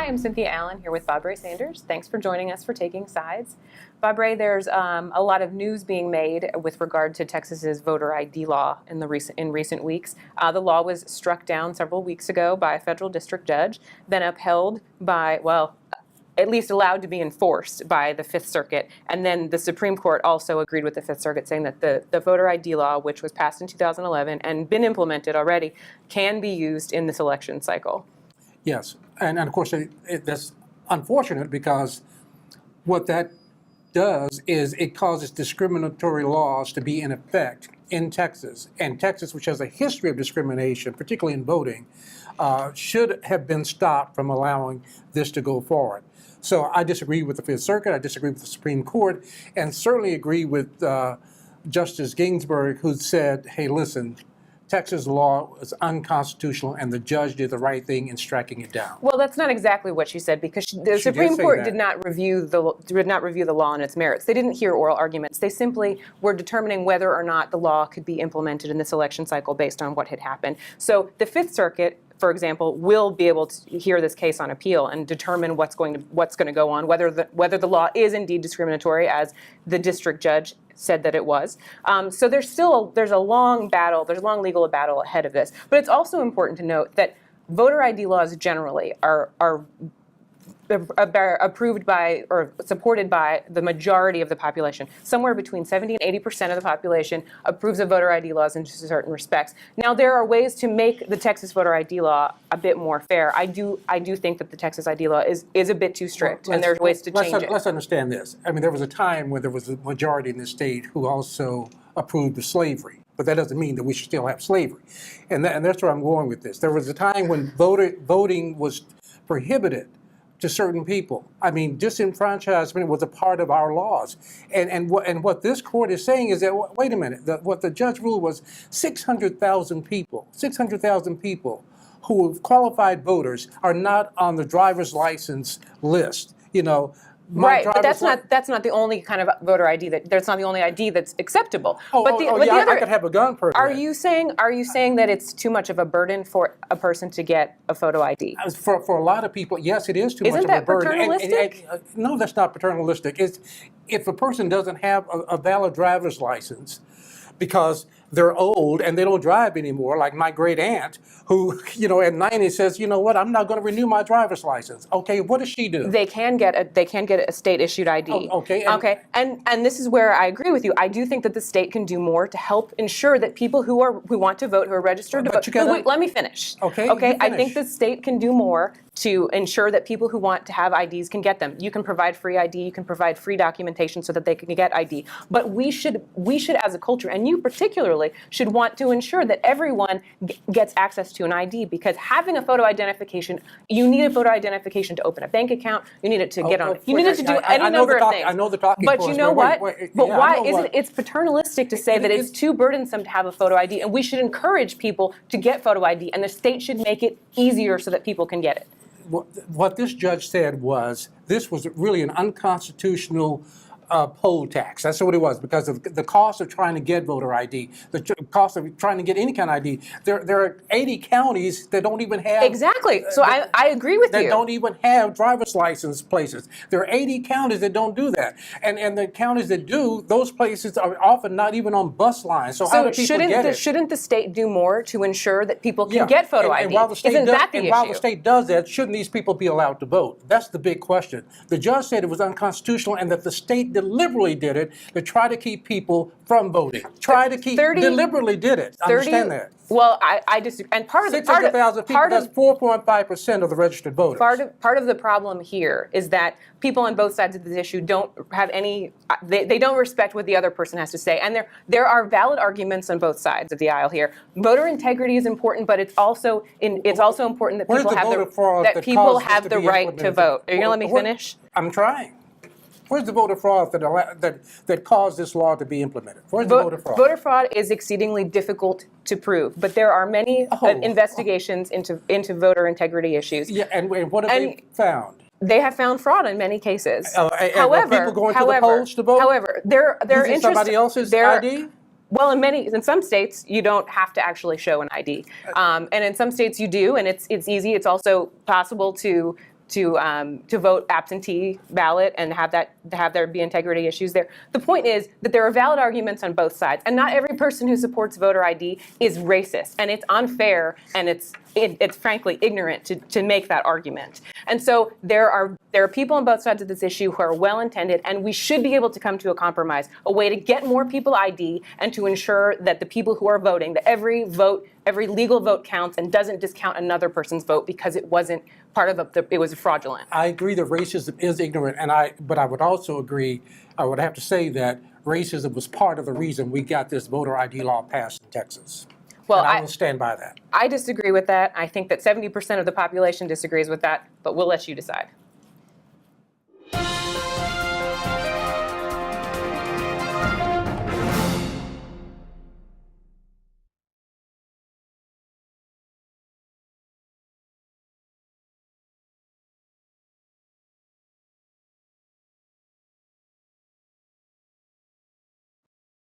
I'm Cynthia Allen here with Bob Ray Sanders. Thanks for joining us for Taking Sides. Bob Ray, there's a lot of news being made with regard to Texas's voter ID law in recent weeks. The law was struck down several weeks ago by a federal district judge, then upheld by, well, at least allowed to be enforced by the Fifth Circuit. And then the Supreme Court also agreed with the Fifth Circuit, saying that the voter ID law, which was passed in 2011 and been implemented already, can be used in this election cycle. Yes, and of course that's unfortunate because what that does is it causes discriminatory laws to be in effect in Texas. And Texas, which has a history of discrimination, particularly in voting, should have been stopped from allowing this to go forward. So I disagree with the Fifth Circuit, I disagree with the Supreme Court, and certainly agree with Justice Ginsburg, who said, hey, listen, Texas law is unconstitutional, and the judge did the right thing in striking it down. Well, that's not exactly what she said, because the Supreme Court did not review the law and its merits. They didn't hear oral arguments. They simply were determining whether or not the law could be implemented in this election cycle based on what had happened. So the Fifth Circuit, for example, will be able to hear this case on appeal and determine what's going to go on, whether the law is indeed discriminatory, as the district judge said that it was. So there's a long legal battle ahead of this. But it's also important to note that voter ID laws generally are approved by or supported by the majority of the population. Somewhere between 70 and 80% of the population approves of voter ID laws in certain respects. Now, there are ways to make the Texas voter ID law a bit more fair. I do think that the Texas ID law is a bit too strict, and there's ways to change it. Let's understand this. I mean, there was a time when there was a majority in the state who also approved of slavery. But that doesn't mean that we should still have slavery. And that's where I'm going with this. There was a time when voting was prohibited to certain people. I mean, disenfranchisement was a part of our laws. And what this court is saying is that, wait a minute, what the judge ruled was 600,000 people who have qualified voters are not on the driver's license list, you know. Right, but that's not the only kind of voter ID that's not the only ID that's acceptable. I could have a gun person. Are you saying that it's too much of a burden for a person to get a photo ID? For a lot of people, yes, it is too much of a burden. Isn't that paternalistic? No, that's not paternalistic. If a person doesn't have a valid driver's license because they're old and they don't drive anymore, like my great aunt, who, you know, at 90 says, you know what, I'm not going to renew my driver's license. Okay, what does she do? They can get a state issued ID. Okay. And this is where I agree with you. I do think that the state can do more to help ensure that people who want to vote, who are registered to vote. Wait, let me finish. Okay. I think the state can do more to ensure that people who want to have IDs can get them. You can provide free ID, you can provide free documentation so that they can get ID. But we should as a culture, and you particularly, should want to ensure that everyone gets access to an ID, because having a photo identification, you need a photo identification to open a bank account, you need it to get on, you need it to do any number of things. I know the talking But points, you know what? But why isn't it's paternalistic to say that it's too burdensome to have a photo ID, and we should encourage people to get photo ID, and the state should make it easier so that people can get it. What this judge said was this was really an unconstitutional poll tax. That's what it was, because of the cost of trying to get voter ID, the cost of trying to get any kind of ID. There are 80 counties that don't even have... Exactly. So I agree with you. That don't even have driver's license places. There are 80 counties that don't do that. And the counties that do, those places are often not even on bus lines. So how do people get it? Shouldn't the state do more to ensure that people can get photo ID? While the state does that, shouldn't these people be allowed to vote? That's the big question. The judge said it was unconstitutional and that the state deliberately did it to try to keep people from voting. Deliberately did it. Understand that. Well, I disagree. And part of the 600,000 people, that's 4.5% of the registered voters. Part of the problem here is that people on both sides of this issue don't have any. They don't respect what the other person has to say, and there are valid arguments on both sides of the aisle here. Voter integrity is important, but it's also important that people have the right to vote. Are you going to let me finish? I'm trying. Where's the voter fraud that caused this law to be implemented? Where's the voter fraud? Voter fraud is exceedingly difficult to prove, but there are many investigations into voter integrity issues. Yeah, and what have they found? They have found fraud in many cases. However, people going to the polls to vote? However, they're using somebody else's ID? Well, in some states, you don't have to actually show an ID, and in some states you do, and it's easy. It's also possible to to vote absentee ballot and have there be integrity issues there. The point is that there are valid arguments on both sides, and not every person who supports voter ID is racist, and it's unfair and it's frankly ignorant to make that argument. And so there are people on both sides of this issue who are well-intended, and we should be able to come to a compromise, a way to get more people ID and to ensure that the people who are voting, that every legal vote counts and doesn't discount another person's vote because it wasn't part of it was fraudulent. I agree that racism is ignorant, but I would also agree, I would have to say that racism was part of the reason we got this voter ID law passed in Texas. Well, and I will stand by that. I disagree with that. I think that 70% of the population disagrees with that, but we'll let you decide.